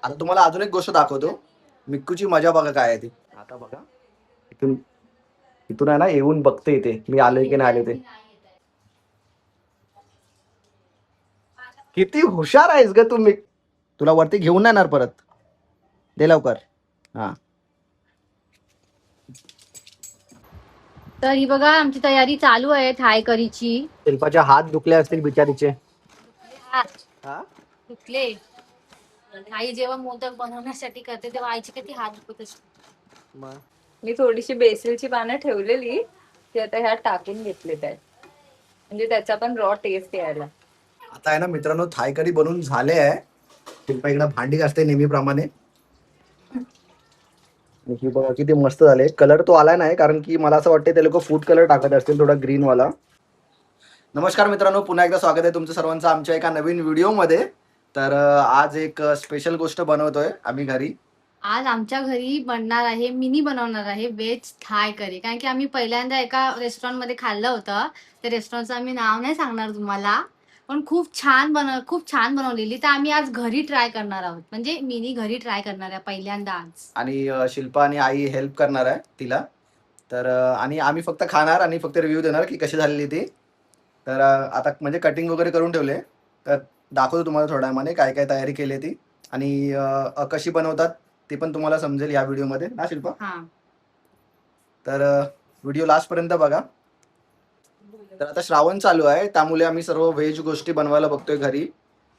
आता तुम्हाला अजून एक गोष्ट दाखवतो. मिक्कूची मजा बघा काय आहे ती. आता बघा. इथून इथून आहे ना येऊन बघते इथे मी आलोय की नाही आले ते. किती हुशार आहेस ग तुम्ही. तुला वरती घेऊन नाही येणार परत. दे लवकर. हा. तर ही बघा आमची तयारी चालू आहे थाय करीची. शिल्पाचे हात दुखले असतील बिचारीचे. हात हा. दुखले. आई जेव्हा मोदक बनवण्यासाठी करते तेव्हा आईची किती हात दुखत असते. मग मी थोडीशी बेसिलची पानं ठेवलेली ती आता ह्यात टाकून घेतली आहे म्हणजे त्याचा पण रॉ टेस्ट यायला. आता आहे ना मित्रांनो थाय करी बनवून झाले आहे. शिल्पा इकडे भांडी घासते नेहमीप्रमाणे. आणि ही बघा किती मस्त झाले. कलर तो आलाय नाही कारण की मला असं वाटतं ते लोक फूड कलर टाकत असतील थोडा ग्रीन वाला. नमस्कार मित्रांनो, पुन्हा एकदा स्वागत आहे तुमचं सर्वांचं आमच्या एका नवीन व्हिडिओमध्ये. तर आज एक स्पेशल गोष्ट बनवतोय आम्ही घरी. आज आमच्या घरी बनणार आहे बनवणार आहे व्हेज थाय करी. कारण की आम्ही पहिल्यांदा एका रेस्टॉरंट मध्ये खाल्लं होतं. त्या रेस्टॉरंटचं आम्ही नाव नाही सांगणार तुम्हाला, पण खूप छान बनवलेली. तर आम्ही आज घरी ट्राय करणार आहोत. म्हणजे मिनी घरी ट्राय करणार आहे पहिल्यांदा आज. आणि शिल्पा आणि आई हेल्प करणार आहे तिला. तर आणि आम्ही फक्त खाणार आणि फक्त रिव्ह्यू देणार की कशी झालेली ती. तर आता म्हणजे कटिंग वगैरे करून ठेवले. तर दाखवतो तुम्हाला थोड्या वेळाने काय काय तयारी केली आहे ती. आणि कशी बनवतात ते पण तुम्हाला समजेल या व्हिडिओमध्ये ना शिल्पा. तर व्हिडिओ लास्टपर्यंत बघा. तर आता श्रावण चालू आहे त्यामुळे आम्ही सर्व व्हेज गोष्टी बनवायला बघतोय घरी.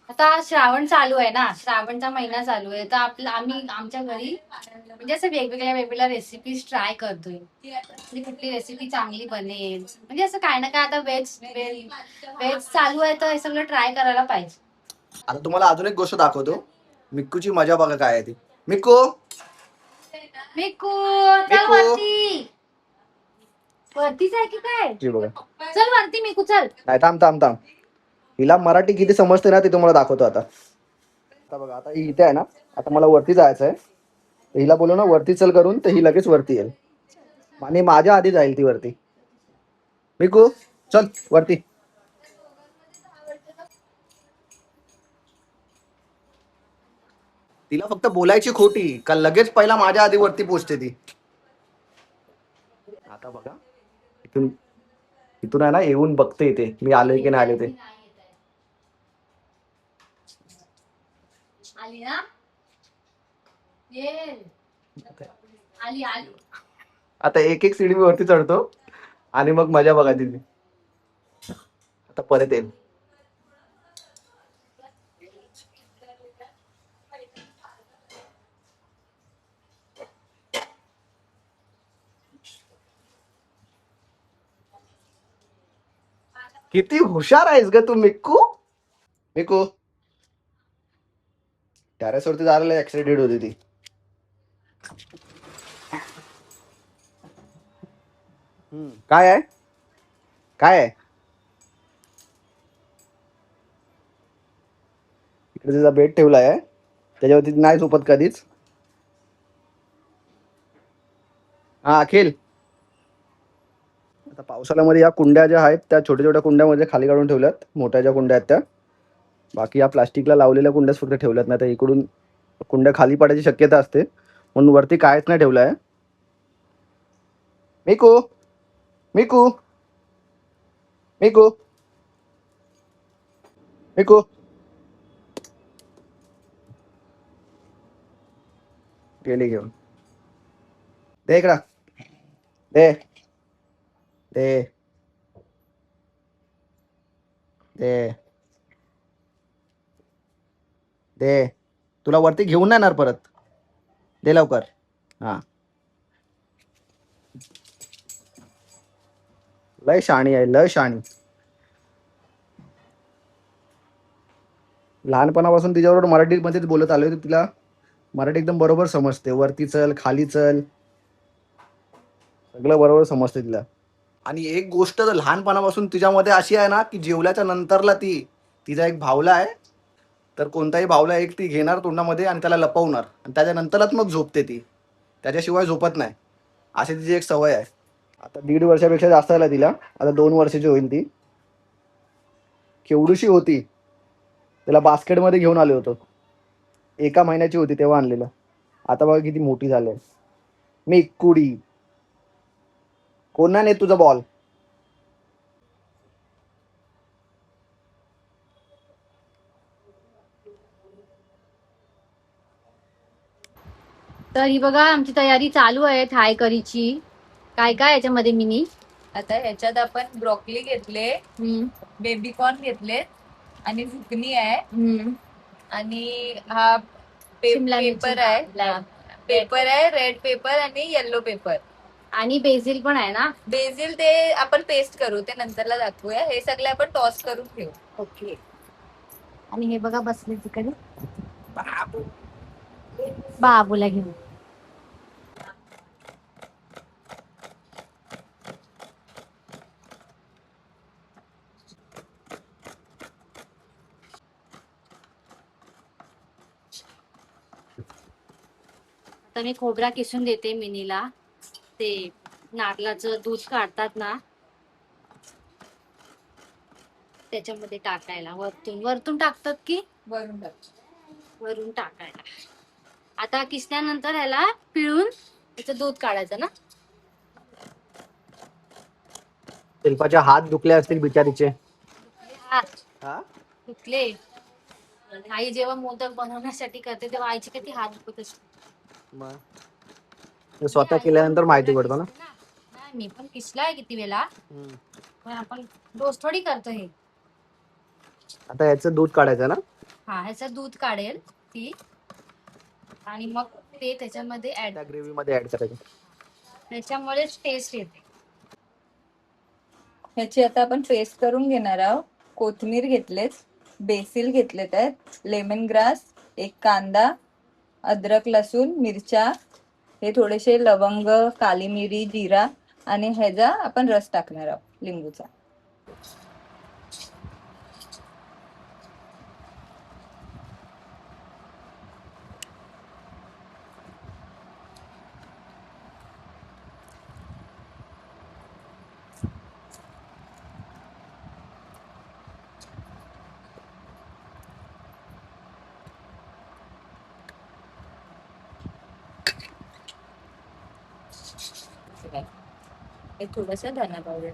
आता श्रावण चालू आहे ना, श्रावणचा महिना चालू आहे. तर आम्ही आमच्या घरी म्हणजे असं वेगवेगळ्या रेसिपीज ट्राय करतोय. म्हणजे कुठली रेसिपी चांगली बनेल, म्हणजे असं काय ना काय. आता व्हेज व्हेज चालू आहे तर हे सगळं ट्राय करायला पाहिजे. आता तुम्हाला अजून एक गोष्ट दाखवतो. मिक्कूची मजा बघा काय आहे ती. मिक्कू. मिकू चल मिकू. वरती. वरतीच आहे की काय? जी बघा. चल वरती मिकू चल. नाही थांब थांब थांब. हिला मराठी किती समजते ना ते तुम्हाला दाखवतो आता. आता बघा आता ही इथे आहे ना. आता मला वरती जायचं आहे. तर हिला बोलू ना वरती चल करून तर ही लगेच वरती येईल. आणि माझ्या आधी जाईल ती वरती. मिकू चल वरती. तिला फक्त बोलायची खोटी का लगेच पहिला माझ्या आधी वरती पोहोचते ती. आता बघा. इथून इथून आहे ना येऊन बघते इथे मी आलोय की नाही आले ते. आली ना. ये आली आली. आता एक एक सीडी मी वरती चढतो आणि मग मजा बघा तिथे. आता परत येईल. किती हुशार आहेस ग तू मिक्कू. मिक्कू टेरेस वरती जायला ऍक्सिडेंट होती ती. काय आहे काय आहे इकडे तिचा बेड ठेवला आहे त्याच्यावरती नाही झोपत कधीच. हा अखिल. आता पावसाळ्यामध्ये या कुंड्या ज्या आहेत त्या छोट्या छोट्या कुंड्यामध्ये खाली काढून ठेवल्यात. मोठ्या ज्या कुंड्या आहेत त्या. बाकी या प्लास्टिकला लावलेल्या कुंड्याच फक्त ठेवल्यात. नाही तर इकडून कुंड्या खाली पडायची शक्यता असते म्हणून वरती कायच नाही ठेवलं आहे. मिकू मिकू मिकू मिकू गेली घेऊन. दे इकडं. दे दे दे दे. तुला वरती घेऊन नाही येणार परत. दे लवकर. हा. लय शाणी आहे लय शाणी. लहानपणापासून तिच्याबरोबर मराठीमध्येच बोलत आलोय तर तिला मराठी एकदम बरोबर समजते. वरती चल खाली चल सगळं बरोबर समजते तिला. आणि एक गोष्ट तर लहानपणापासून तिच्यामध्ये अशी आहे ना की जेवल्याच्या नंतरला तिचा एक भावला आहे. तर कोणताही भावला एक ती घेणार तोंडामध्ये आणि त्याला लपवणार आणि त्याच्यानंतरच मग झोपते ती. त्याच्याशिवाय झोपत नाही. अशी तिची एक सवय आहे. आता 1.5 वर्षापेक्षा जास्त झाला तिला. आता 2 वर्षाची होईल ती. केवढीशी होती. त्याला बास्केटमध्ये घेऊन आलो होतो. 1 महिन्याची होती तेव्हा आणलेलं. आता बघा किती मोठी झाली. मी कुडी कोण नाही नेत तुझा बॉल. तर ही बघा आमची तयारी चालू आहे थाय करीची. काय काय याच्यामध्ये मिनी? आता ह्याच्यात आपण ब्रोकली घेतले, बेबी कॉर्न घेतले आणि झुकणी आहे आणि हा शिमला मिरची. पेपर आहे. पेपर आहे, रेड पेपर आणि येल्लो पेपर. आणि बेसिल पण आहे ना? बेसिल ते आपण पेस्ट करू, ते नंतरला दाखवूया. हे सगळे आपण टॉस करून घेऊ. ओके. आणि हे बघा बसले तिकडे बाबूला घेऊन. आता मी खोबरा किसून देते मिनीला. ते नारळाचं दूध काढतात ना त्याच्यामध्ये टाकायला. वरतून वरतून टाकतात की वरून टाक. वरून टाकायला. आता किसल्यानंतर ह्याला पिळून त्याचं दूध काढायचं ना. शिल्पाचे हात दुखले असतील बिचारीचे. हात हा दुखले. आई जेव्हा मोदक बनवण्यासाठी करते तेव्हा आईचे किती हात दुखत असते. मग स्वतः केल्यानंतर माहिती पडतो ना. नाही मी पण किसलाय किती वेळा, पण आपण रोज थोडी करतो हे. आता याचं दूध काढायचं ना. हा ह्याचं दूध काढेल ती आणि मग ते त्याच्यामध्ये ऍड, त्या ग्रेव्ही मध्ये ऍड करायचं. त्याच्यामुळेच टेस्ट येते. ह्याची आता आपण पेस्ट करून घेणार आहोत. कोथिंबीर घेतलेत, बेसिल घेतलेत आहेत, लेमन ग्रास, एक कांदा, अद्रक लसूण मिरच्या, हे थोडेसे लवंग, काली मिरी, जिरा आणि ह्याचा आपण रस टाकणार आहोत लिंबूचा. हे थोडस धना पावडर.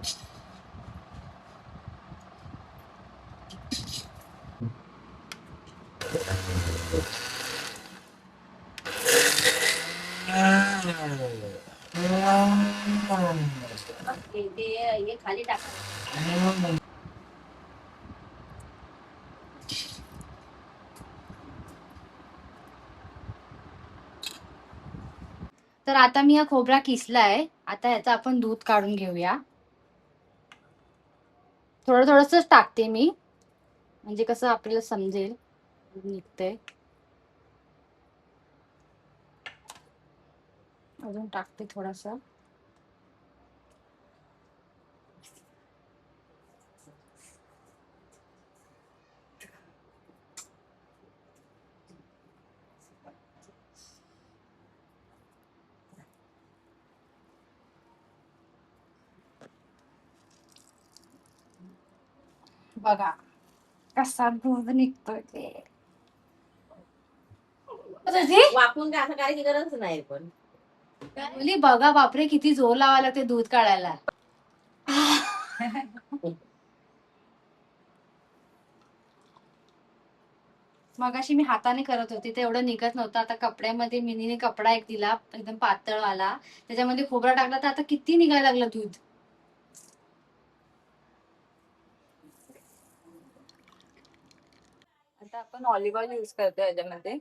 हे खाली टाका. तर आता मी हा खोबरा किसलाय. आता ह्याचा आपण दूध काढून घेऊया. थोडं थोडंसंच टाकते मी, म्हणजे कसं आपल्याला समजेल निघतंय. अजून टाकते थोडासा. बघा कसा दूध निघतोय ते. वापरून काय असं करायची गरज नाही. पण बोली बघा बापरे किती जोर लावायला लागते दूध काढायला. मगाशी मी हाताने करत होती ते एवढं निघत नव्हतं. आता कपड्यामध्ये मिनीने कपडा एक दिला एकदम पातळवाला, त्याच्यामध्ये खोबरा टाकला तर आता किती निघायला लागलं दूध. आता आपण ऑलिव्ह ऑइल यूज करतो याच्यामध्ये.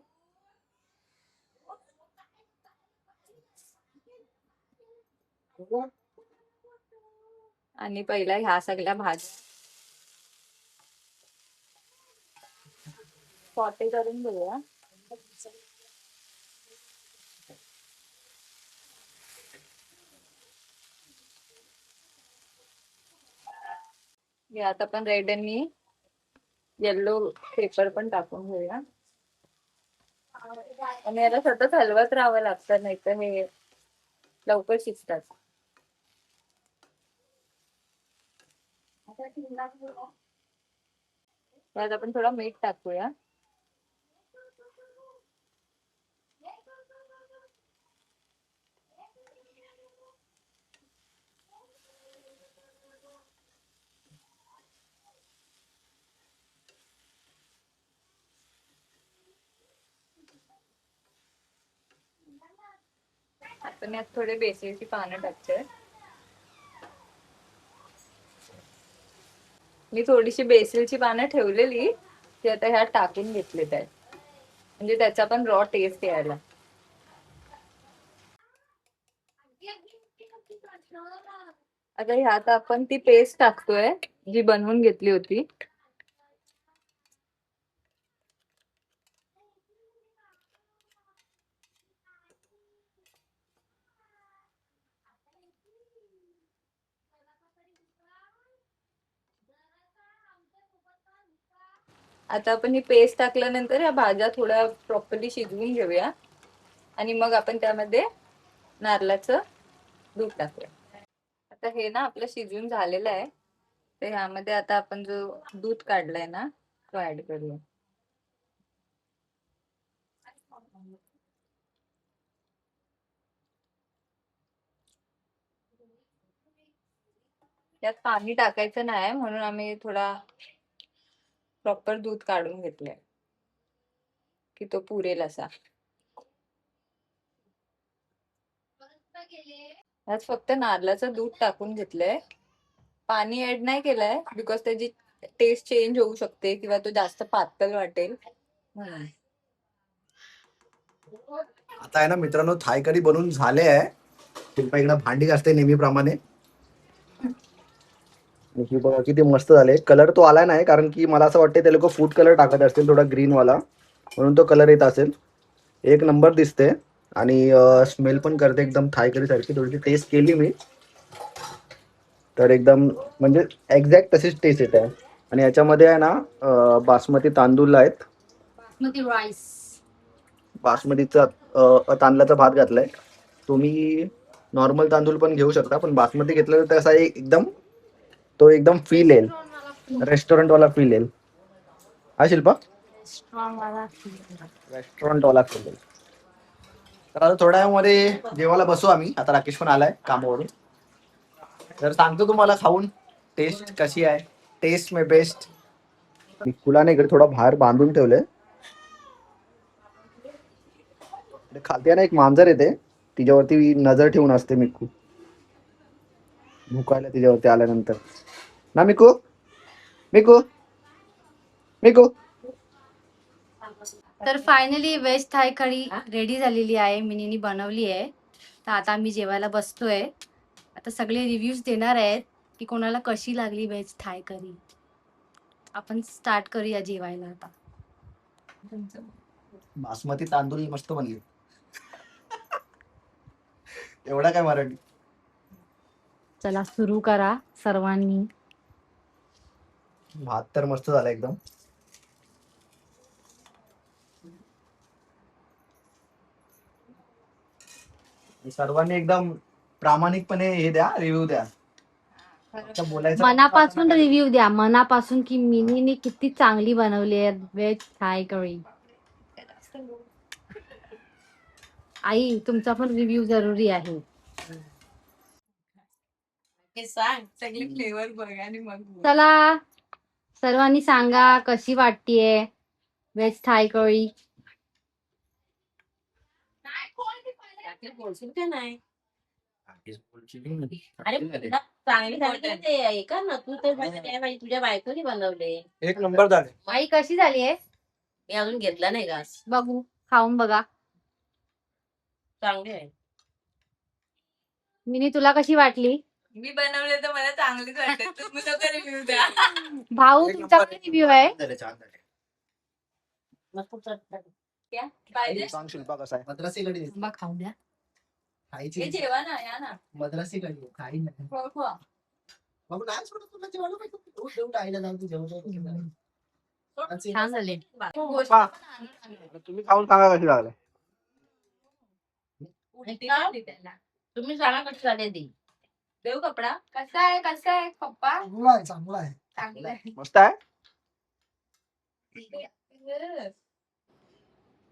आणि पहिला ह्या सगळ्या भाज्या सॉटे करून घेऊया. यात आपण रेड आणि येल्लो पेपर पण टाकून घेऊया. आणि याला सतत हलवत राहावं लागतं, नाही तर हे लवकर शिजतात. यात आपण थोडा मीठ टाकूया. तर मी आता थोडे बेसिलची पानं टाकते. मी थोडीशी बेसिलची पानं ठेवलेली ती आता ह्यात टाकून घेतलेत आहेत, म्हणजे त्याचा पण रॉ टेस्ट यायला. आता ह्यात आपण ती पेस्ट टाकतोय जी बनवून घेतली होती. आता आपण ही पेस्ट टाकल्यानंतर या भाज्या थोड्या प्रॉपरली शिजवून घेऊया आणि मग आपण त्यामध्ये नारळाचं दूध टाकूया. आता हे ना आपलं शिजून झालेलं आहे, तर ह्यामध्ये आता आपण जो दूध काढलाय ना तो ऍड करूया. त्यात पाणी टाकायचं नाही म्हणून आम्ही थोडा प्रॉपर दूध काढून घेतलंय की तो पुरेल असा. यात फक्त नारळाचं दूध टाकून घेतलंय, पाणी ऍड नाही केलंय बिकॉज त्याची टेस्ट चेंज होऊ शकते किंवा तो जास्त पातळ वाटेल म्हणून. आता आहे ना मित्रांनो, थाय करी बनवून झाले आहे. शिल्पा इकडे भांडी घासते नेहमीप्रमाणे. ही बघा किती मस्त झाले. कलर तो आला नाही कारण की मला असं वाटतं ते लोक फूड कलर टाकत असतील थोडा ग्रीन वाला, म्हणून तो कलर येत असेल. एक नंबर दिसते आणि स्मेल पण करते एकदम थाय करी सारखी. थोडीशी टेस्ट केली मी तर एकदम म्हणजे एक्झॅक्ट तशीच टेस्ट येते. आणि याच्यामध्ये आहे ना बासमती तांदूळ आहेत, बासमती राईस. बासमतीचा तांदळाचा भात घातलाय. तुम्ही नॉर्मल तांदूळ पण घेऊ शकता, पण बासमती घेतलं तर असा एकदम तो एकदम फील येईल, रेस्टॉरंट वाला फील येईल. हा शिल्पा, रेस्टॉरंट वाला फील येईल. तर आता थोड्या वेळामध्ये जेवायला बसू आम्ही. आता राकेश पण आलाय कामावरून, तर सांगतो तुम्हाला खाऊन टेस्ट कशी आहे. टेस्ट मे बेस्ट. मी फुलाने इकडे थोडा बाहेर बांधून ठेवलंय. खालती ना एक मांजर येते, तिच्यावरती नजर ठेवून असते मिक्कू, भुकायला तिच्यावरती आल्यानंतर ना. मिकू मिकू मिकू. तर फायनली व्हेज थाय कढी रेडी झालेली आहे, मिनीनी बनवली आहे. तर आता आम्ही जेवायला बसतोय. आता सगळे रिव्ह्यूज देणार आहेत की कोणाला कशी लागली व्हेज थाय कढी. आपण स्टार्ट करूया जेवायला आता. बासमती तांदूळ मस्त बनली. एवढा काय मराठी. चला सुरू करा सर्वांनी. भात तर मस्त झाला एकदम. सर्वांनी एकदम प्रामाणिकपणे हे द्या, रिव्ह्यू द्या. आता बोलायचं मनापासून रिव्ह्यू द्या, मनापासून की मिनीने किती चांगली बनवली आहे व्हेज थाय कढी. आई तुमचा पण रिव्ह्यू जरुरी आहे. हे सांग. सगळे फ्लेवर बघ आणि मग बोल. चला सर्वांनी सांगा कशी वाटतीये व्हेज थाय कढी. बोलशील का नाही? अरे तुला चांगली झाली का ते आहे का ना, तू तर तुझ्या बायकोनी बनवले. एक नंबर झाले. आई कशी झाली आहे मी अजून घेतला नाही घास. बघू, खाऊन बघा. चांगली आहे. मिनी तुला कशी वाटली. मी बनवले तर मला चांगलीच वाटते, तुम्ही नका रिव्ह्यू द्या. भाऊ एक तुमचा नंबर. रिव्ह्यू आहे. झाले, छान झाले. मस्त चटपट. क्या? पाहिजे? सांग शिल्पा कसा आहे. मद्रासी कढी बा खाऊ द्या. खायची. हे जेवा ना, या ना. मद्रासी कढी खाई नाही. हो, हो. मग नाही सोडत तुला जेवायला पाहिजे. तू जेवढं आईला जाऊन तू जेवढं. छान झाले. गोष्ट पा. आणून तुम्ही खाऊन सांगा कशी लागले. उलटी आली त्याला. तुम्ही सांगा कशी झाली ती. देऊ कपडा. कसा आहे पप्पा? चांगला आहे, चांगला आहे. चांगला आहे. मस्त आहे.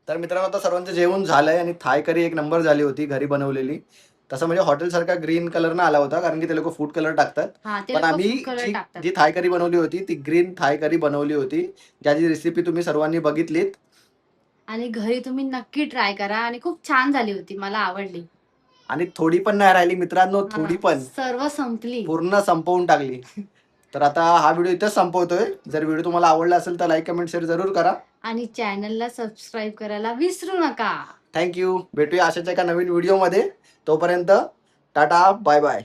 तर मित्रांनो आता सर्वांचं जेवण झालंय आणि थाय करी एक नंबर झाली होती घरी बनवलेली. तसं म्हणजे हॉटेल सारखा ग्रीन कलर ना आला होता कारण की ते लोक फूड कलर टाकतात. हा ते पण लोकं आम्ही food color टाकतात. जी थाय करी बनवली होती ती ग्रीन थाय करी बनवली होती, ज्याची रेसिपी तुम्ही सर्वांनी बघितलीत. आणि घरी तुम्ही नक्की ट्राय करा आणि खूप छान झाली होती, मला आवडली. आणि थोडी पण नाही राहिली मित्रांनो, थोडी पण सर्व संपली. पूर्ण संपवून टाकली. तर आता हा व्हिडिओ इथेच संपवतोय. जर व्हिडिओ तुम्हाला आवडला असेल तर लाईक कमेंट शेअर जरूर करा. आणि चॅनलला सबस्क्राईब करायला विसरू नका. थँक्यू. भेटूया अशाच एका नवीन व्हिडिओमध्ये. तोपर्यंत टाटा बाय बाय.